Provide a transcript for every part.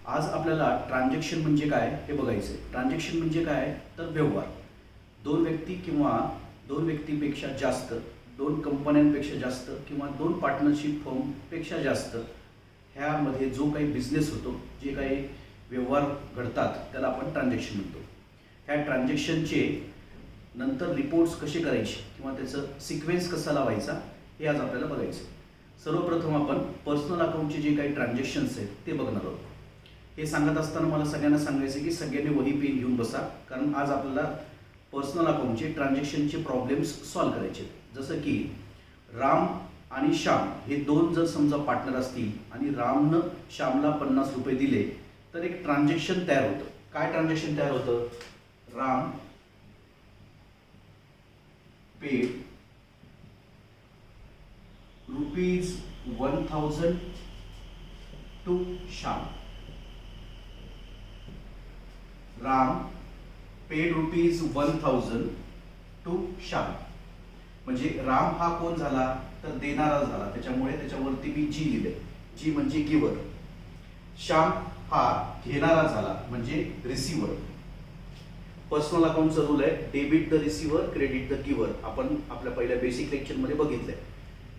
आज आपल्याला ट्रान्झॅक्शन म्हणजे काय हे बघायचं आहे. ट्रान्झॅक्शन म्हणजे काय तर व्यवहार. दोन व्यक्ती किंवा दोन व्यक्तीपेक्षा जास्त, दोन कंपन्यांपेक्षा जास्त किंवा दोन पार्टनरशिप फर्मपेक्षा जास्त ह्यामध्ये जो काही बिझनेस होतो, जे काही व्यवहार घडतात त्याला आपण ट्रान्झॅक्शन म्हणतो. ह्या ट्रान्झॅक्शनचे नंतर रिपोर्ट्स कसे करायचे किंवा त्याचं सिक्वेन्स कसा लावायचा हे आज आपल्याला बघायचं. सर्वप्रथम आपण पर्सनल अकाउंटचे जे काही ट्रान्झॅक्शन्स आहेत ते बघणार आहोत. हे सांगत असताना मला सगळ्यांना सांगायचं की सगळ्यांनी वही पेन घेऊन बसा, कारण आज आपल्याला पर्सनल अकाउंटचे ट्रान्झॅक्शनचे प्रॉब्लेम्स सॉल्व्ह करायचे आहेत. जसं की राम आणि श्याम हे दोन जर समजा पार्टनर असतील आणि रामनं श्यामला 50 रुपये दिले तर एक ट्रान्झॅक्शन तयार होतं. काय ट्रान्झॅक्शन तयार होतं? Ram paid ₹1000 to Shyam. Ram paid ₹1000 to Shyam. म्हणजे राम हा कोण झाला तर देणारा झाला, त्याच्यामुळे त्याच्यावरती मी जी लिहिले. जी म्हणजे गिवर. श्याम हा घेणारा झाला म्हणजे रिसिव्हर. पर्सनल अकाउंटचा रूल आहे debit the receiver, credit the giver. आपण आपल्या पहिल्या बेसिक लेक्चरमध्ये बघितलंय.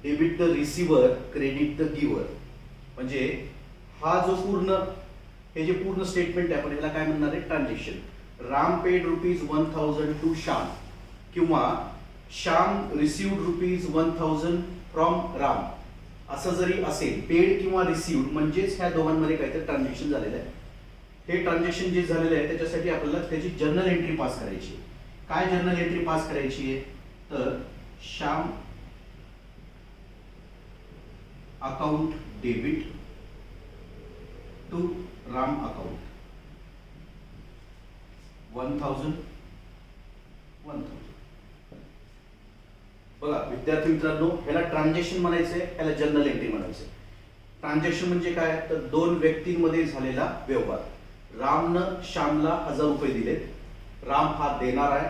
Debit the receiver, credit the giver. म्हणजे हा जो पूर्ण हे जे पूर्ण स्टेटमेंट आहे आपण ह्याला काय म्हणणार आहे? Transaction. Ram paid ₹1000 to Shyam किंवा श्याम रिसिव्ड ₹1000 फ्रॉम राम. असं जरी असेल पेड किंवा रिसिव्ड म्हणजेच ह्या दोघांमध्ये काहीतरी ट्रान्झॅक्शन झालेलं आहे. हे ट्रान्झॅक्शन जे झालेलं आहे त्याच्यासाठी आपल्याला त्याची जर्नल एंट्री पास करायची. काय जर्नल एंट्री पास करायची आहे तर Shyam account debit to Ram account 1000. बघा विद्यार्थी मित्रांनो, ह्याला ट्रान्झॅक्शन म्हणायचंय, ह्याला जर्नल एंट्री म्हणायचंय. ट्रान्झॅक्शन म्हणजे काय तर दोन व्यक्तींमध्ये झालेला व्यवहार. रामनं श्यामला 1000 रुपये दिलेत. राम हा देणार आहे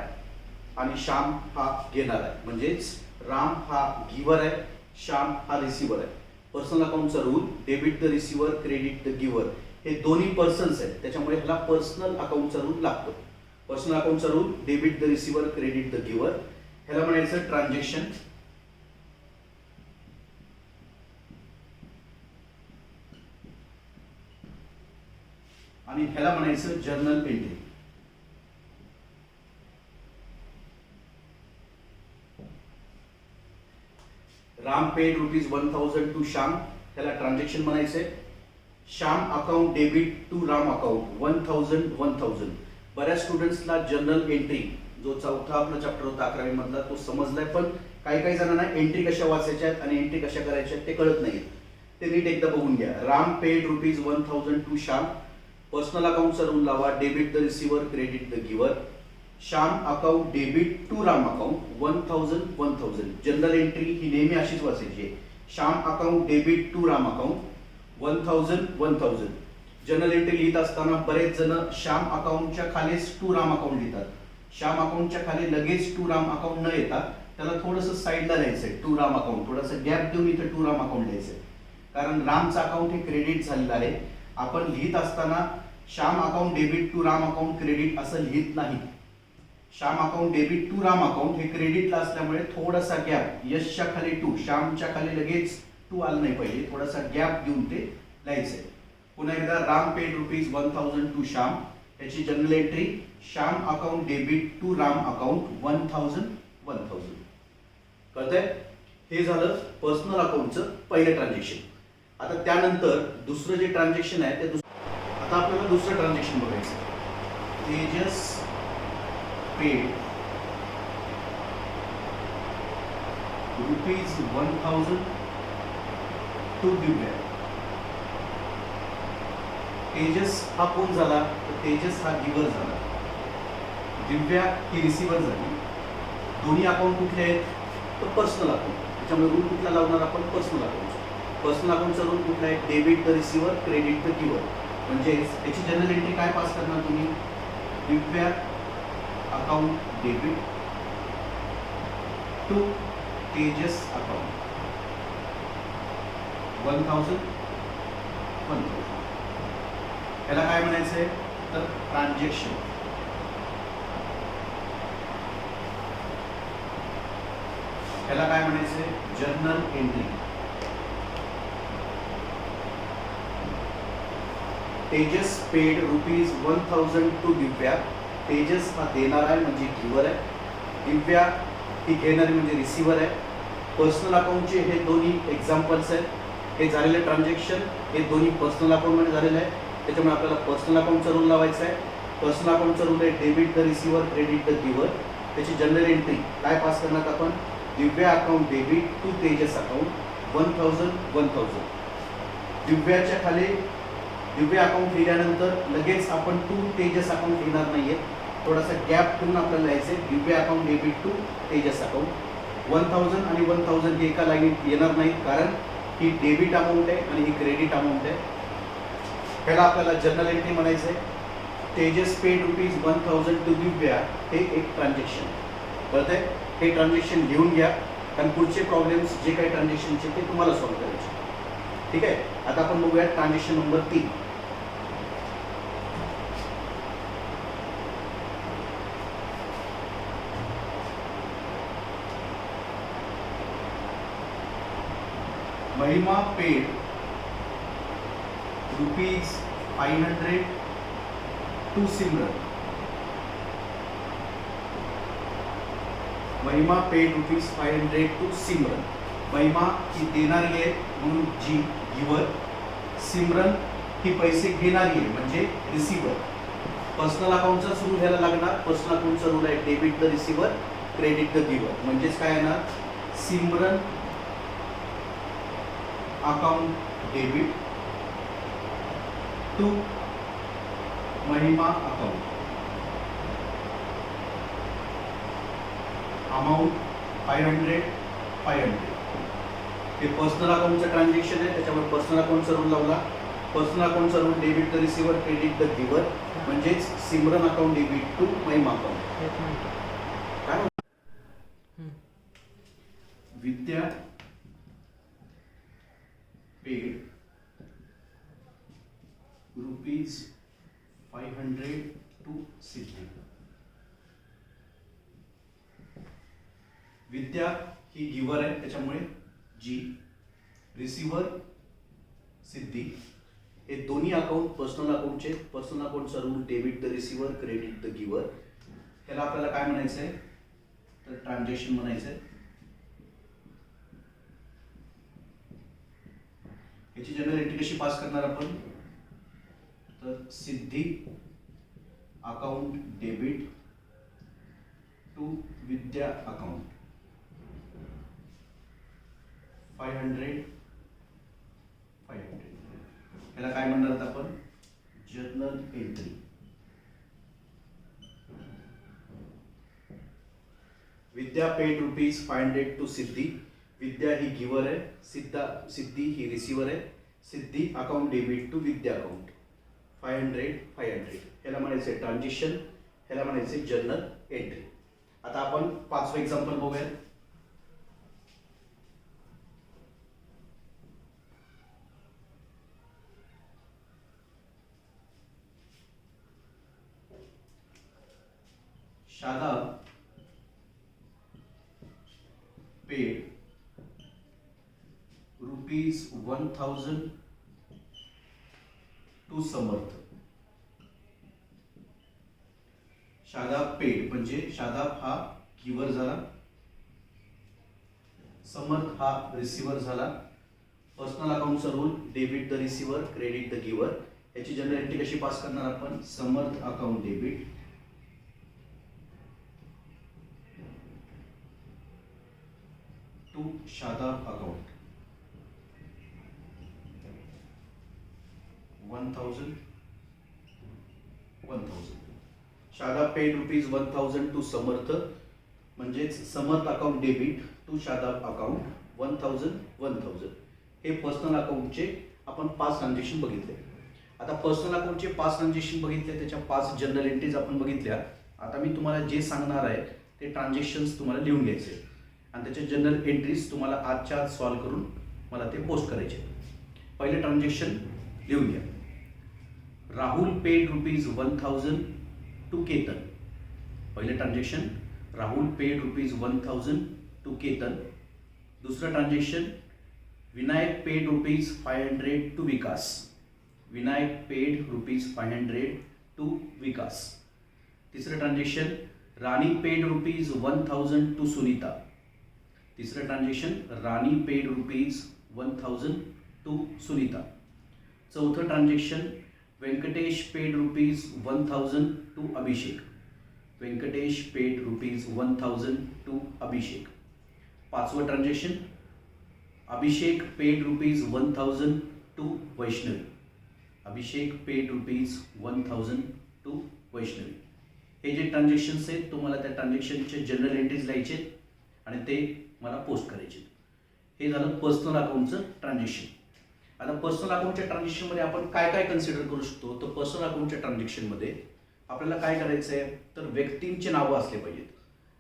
आणि श्याम हा घेणार आहे. म्हणजेच राम हा गिव्हर आहे, श्याम हा रिसिव्हर आहे. पर्सनल अकाउंटचा rule debit the receiver, credit the giver. हे दोन्ही पर्सन्स आहेत, त्याच्यामुळे ह्याला पर्सनल अकाउंटचा रूल लागतो. पर्सनल अकाउंटचा rule debit the receiver, credit the giver. ह्याला म्हणायचं ट्रान्झॅक्शन. आणि ह्याला म्हणायचं journal entry. Ram paid ₹1000 to Shyam, ह्याला ट्रान्झॅक्शन म्हणायचंय. Shyam account debit to Ram account 1000. बऱ्याच स्टुडंट्सला जर्नल एंट्री जो चौथा आपला चॅप्टर होता 11वी मधला तो समजलाय, पण काही जणांना एंट्री कशा वाचायच्या आहेत आणि एंट्री कशा करायच्या आहेत ते कळत नाही. ते नीट एकदा बघून घ्या. Ram paid ₹1000 to Shyam. Personal अकाउंटचा रूल लावा debit the receiver, credit the giver. Shyam account debit to Ram account 1000. Journal entry ही नेहमी अशीच वाचायची आहे. Shyam account debit to Ram account 1000. Journal entry लिहित असताना बरेच जण श्याम अकाउंटच्या खालीच टू राम अकाउंट लिहितात. श्याम अकाउंटच्या खाली लगेच टू राम अकाउंट न येता त्याला थोडंसं साईडला लिहायचंय. टू राम अकाउंट थोडंसं गॅप देऊन इथे टू राम अकाउंट लिहायचंय, कारण रामचं अकाउंट हे क्रेडिट झालेलं आहे. आपण लिहित असताना Shyam account debit to Ram account credit असं लिहित नाही. Shyam account debit to Ram account हे क्रेडिटला असल्यामुळे थोडासा गॅप, यशच्या खाली टू, श्यामच्या खाली लगेच टू आलं नाही पाहिजे, थोडासा गॅप देऊन ते लिहायचंय. पुन्हा एकदा राम पेड ₹1000 टू श्याम. याची general entry Shyam account debit to Ram account 1000. कळतंय? हे झालं पर्सनल अकाउंटचं पहिलं ट्रान्झॅक्शन. आता त्यानंतर दुसरं जे ट्रान्झॅक्शन आहे ते आता आपल्याला दुसरं ट्रान्झॅक्शन बघायचं. Tejas paid ₹1000 to Divya. तेजस हा कोण झाला तर तेजस हा गिव्हर झाला, दिव्या ही रिसिव्हर झाली. दोन्ही अकाउंट कुठले आहेत तर पर्सनल अकाउंट. त्याच्यामुळे रूल कुठला लावणार आपण? Personal account. पर्सनल अकाउंटचा रूल कुठला आहे? Debit the receiver, credit the giver. म्हणजे याची जनरल एंट्री काय पास करणार तुम्ही? Divya account debit to Tejas account 1000. ह्याला काय म्हणायचंय तर ट्रान्झॅक्शन. ह्याला काय म्हणायचंय journal entry. Tejas paid ₹1000 to Divya. Tejas हा देणारा आहे म्हणजे गिव्हर आहे, दिव्या ही घेणारी म्हणजे रिसिव्हर आहे. पर्सनल अकाउंटचे हे दोन्ही एक्झाम्पल्स आहेत. हे झालेले ट्रान्झॅक्शन हे दोन्ही पर्सनल अकाउंटमध्ये झालेलं आहे, त्याच्यामुळे आपल्याला पर्सनल अकाउंटचा रूल लावायचा आहे. पर्सनल अकाउंटचा रूल आहे debit the receiver credit the giver. त्याची जनरल एंट्री काय पास करणार आपण Divya account debit to Tejas account 1000. दिव्याच्या खाली दिव्या अकाउंट लिहिल्यानंतर लगेच आपण टू तेजस अकाउंट लिहिणार नाहीये, थोडासा गॅप ठेवून आपल्याला लिहायचे Divya account debit to Tejas account. 1000 आणि 1000 हे एका लाईनीत येणार नाहीत, कारण ही डेबिट अमाऊंट आहे आणि ही क्रेडिट अमाऊंट आहे. ह्याला आपल्याला जनरल एंट्री म्हणायचं आहे. तेजस पेड ₹1000 टू दिव्या हे एक ट्रान्झॅक्शन कळतंय. हे ट्रान्झॅक्शन लिहून घ्या, कारण पुढचे प्रॉब्लेम्स जे काही ट्रान्झॅक्शनचे ते तुम्हाला सॉल्व्ह करायचे. ठीक आहे. आता आपण बघूया transaction number 3. Mahima paid ₹500 to Simran. Mahima paid ₹500 to Simran. Mahima ही देणारी आहे म्हणून जी गिव्हर, सिमरन ही पैसे घेणारी आहे म्हणजे रिसिव्हर. पर्सनल अकाउंटचा रूल घ्यायला लागणार. पर्सनल अकाउंटचा रूल आहे debit the receiver credit the giver. म्हणजेच काय येणार Simran account debit to Mahima account amount 500. हे पर्सनल अकाउंटचं ट्रान्झॅक्शन आहे, त्याच्यावर पर्सनल अकाउंटचा रूल लावला. पर्सनल अकाउंटचा rule debit the receiver credit the giver म्हणजेच Simran account debit to Mahima account. काय विद्या पेड ₹500 टू सिद्धी. विद्या ही गिव्हर आहे, त्याच्यामुळे जी, रिसिव्हर सिद्धी. हे दोन्ही अकाउंट पर्सनल अकाउंटचे. पर्सनल अकाउंटचा rule debit the receiver credit the giver. ह्याला आपल्याला काय म्हणायचं आहे तर ट्रान्झॅक्शन म्हणायचं आहे. याची जनरल एंट्री कशी पास करणार आपण तर Siddhi account debit to Vidya account 500. याला काय म्हणणार आपण journal entry. Vidya paid ₹500 to Siddhi. Vidya ही गिव्हर आहे, सिद्धी ही रिसिव्हर आहे. Siddhi account debit to Vidya account 500. ह्याला म्हणायचे ट्रान्झॅक्शन, ह्याला म्हणायचे जर्नल एंट्री. आता आपण 5वं एक्झाम्पल बघूया. Shadab paid ₹1000 to Samarth. Shadab paid म्हणजे शादाब हा गिव्हर झाला, समर्थ हा रिसिव्हर झाला. पर्सनल अकाउंटचा rule debit the receiver credit the giver. याची जनरल एंट्री कशी पास करणार आपण Samarth account debit to Shadab account 1000. Shadab paid ₹1000 to Samarth म्हणजेच Samarth account debit to Shadab account 1000. हे पर्सनल अकाउंटचे आपण 5 ट्रान्झॅक्शन बघितले. आता पर्सनल अकाउंटचे 5 ट्रान्झॅक्शन बघितले, त्याच्या 5 जनरल एंट्रीज आपण बघितल्या. आता मी तुम्हाला जे सांगणार आहे ते ट्रान्झॅक्शन्स तुम्हाला लिहून घ्यायचे आणि त्याचे जनरल एंट्रीज तुम्हाला आजच्या आज सॉल्व्ह करून मला ते पोस्ट करायचे. पहिले ट्रान्झॅक्शन लिहून घ्या. Rahul paid ₹1000 to Ketan. पहिले transaction Rahul paid ₹1000 to Ketan. दुसरं transaction Vinayak paid ₹500 to Vikas. Vinayak paid ₹500 to Vikas. तिसरं transaction Rani paid ₹1000 to Sunita. तिसरं transaction Rani paid ₹1000 to Sunita. चौथं transaction Venkatesh paid ₹1000 to Abhishek. Venkatesh paid ₹1000 to Abhishek. पाचवं transaction Abhishek paid ₹1000 to Vaishnavi. Abhishek paid ₹1000 to Vaishnavi. हे जे ट्रान्झॅक्शन्स आहेत तुम्हाला त्या ट्रान्झॅक्शनचे जनरल एंट्रीज लिहायचे आणि ते मला पोस्ट करायचे. हे झालं पर्सनल अकाउंटचं ट्रान्झॅक्शन. आता पर्सनल अकाउंटच्या ट्रान्झॅक्शनमध्ये आपण काय काय कन्सिडर करू शकतो. तर पर्सनल अकाउंटच्या ट्रान्झॅक्शनमध्ये आपल्याला काय करायचं आहे तर व्यक्तींचे नावं असले पाहिजेत.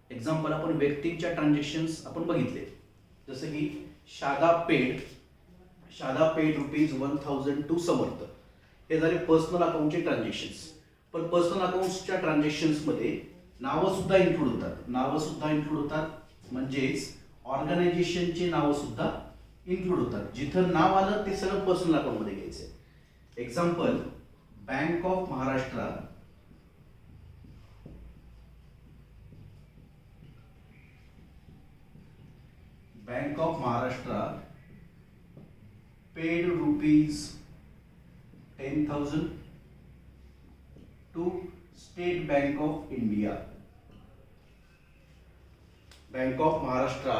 एक्झाम्पल आपण व्यक्तींच्या ट्रान्झॅक्शन्स आपण बघितले, जसं की शादा पेड ₹1000 टू समर्थ. हे झाले पर्सनल अकाउंटचे ट्रान्झॅक्शन्स. पण पर्सनल अकाउंट्सच्या ट्रान्झॅक्शन्समध्ये नावं सुद्धा इन्क्लूड होतात. म्हणजेच ऑर्गनायझेशनचे नावं सुद्धा इन्क्लूड होतात. जिथं नाव आलं ते सगळं पर्सनल अकाउंटमध्ये घ्यायचं. Example bank of Maharashtra paid ₹10,000 to state bank of India. Bank of Maharashtra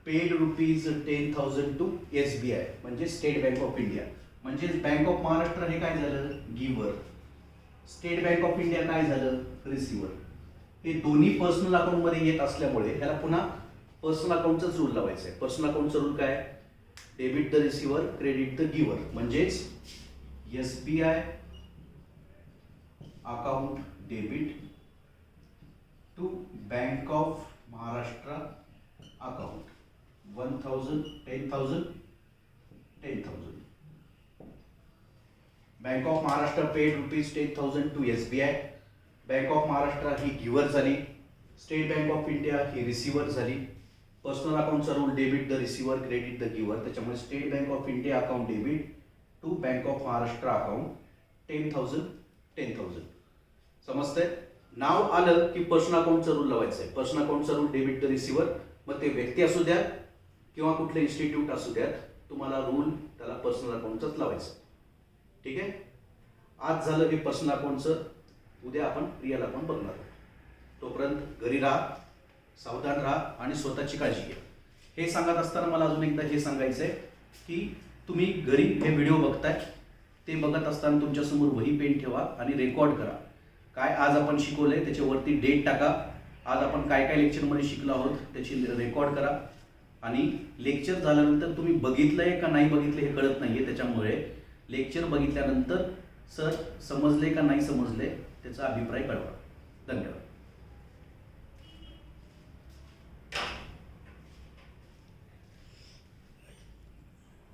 paid ₹10,000 to SBI म्हणजे स्टेट बँक ऑफ इंडिया. म्हणजे बँक ऑफ महाराष्ट्र हे काय झालं giver, state bank of India काय झालं रिसिव्हर. हे दोन्ही पर्सनल अकाउंटमध्ये येत असल्यामुळे ह्याला पुन्हा पर्सनल अकाउंटचाच रूल लावायचा आहे. पर्सनल अकाउंटचा रूल काय debit the receiver credit the giver. म्हणजेच SBI account debit to bank of Maharashtra account 10,000. Bank of Maharashtra paid ₹10,000 to SBI. Bank of Maharashtra ही गिव्हर झाली. स्टेट बँक ऑफ इंडिया ही रिसिव्हर झाली. पर्सनल अकाउंटचा rule debit the receiver credit the giver. त्याच्यामुळे state bank of India account debit to bank of Maharashtra account 10,000. समजतंय. नाव आलं की personal अकाउंटचा रूल लावायचा आहे. पर्सनल अकाउंटचा रूल डेबिट द रिसिव्हर. मग ते व्यक्ती असू द्या किंवा कुठले इन्स्टिट्यूट असू द्यात, तुम्हाला रूल त्याला पर्सनल अकाउंटचाच लावायचं. ठीक आहे. आज झालं हे पर्सनल अकाउंटचं. उद्या आपण रिअल अकाउंट बघणार. तोपर्यंत घरी राहा, सावधान राहा आणि स्वतःची काळजी घ्या. हे सांगत असताना मला अजून एकदा हे सांगायचं आहे की तुम्ही घरी हे व्हिडिओ बघताय ते बघत असताना तुमच्यासमोर वही पेन ठेवा आणि रेकॉर्ड करा. काय आज आपण शिकवलंय त्याच्यावरती डेट टाका. आज आपण काय काय लेक्चरमध्ये शिकलो आहोत त्याची रेकॉर्ड करा. आणि लेक्चर झाल्यानंतर तुम्ही बघितलंय का नाही बघितलं हे कळत नाहीये. त्याच्यामुळे लेक्चर बघितल्यानंतर सर समजले का नाही समजले त्याचा अभिप्राय कळवा. धन्यवाद.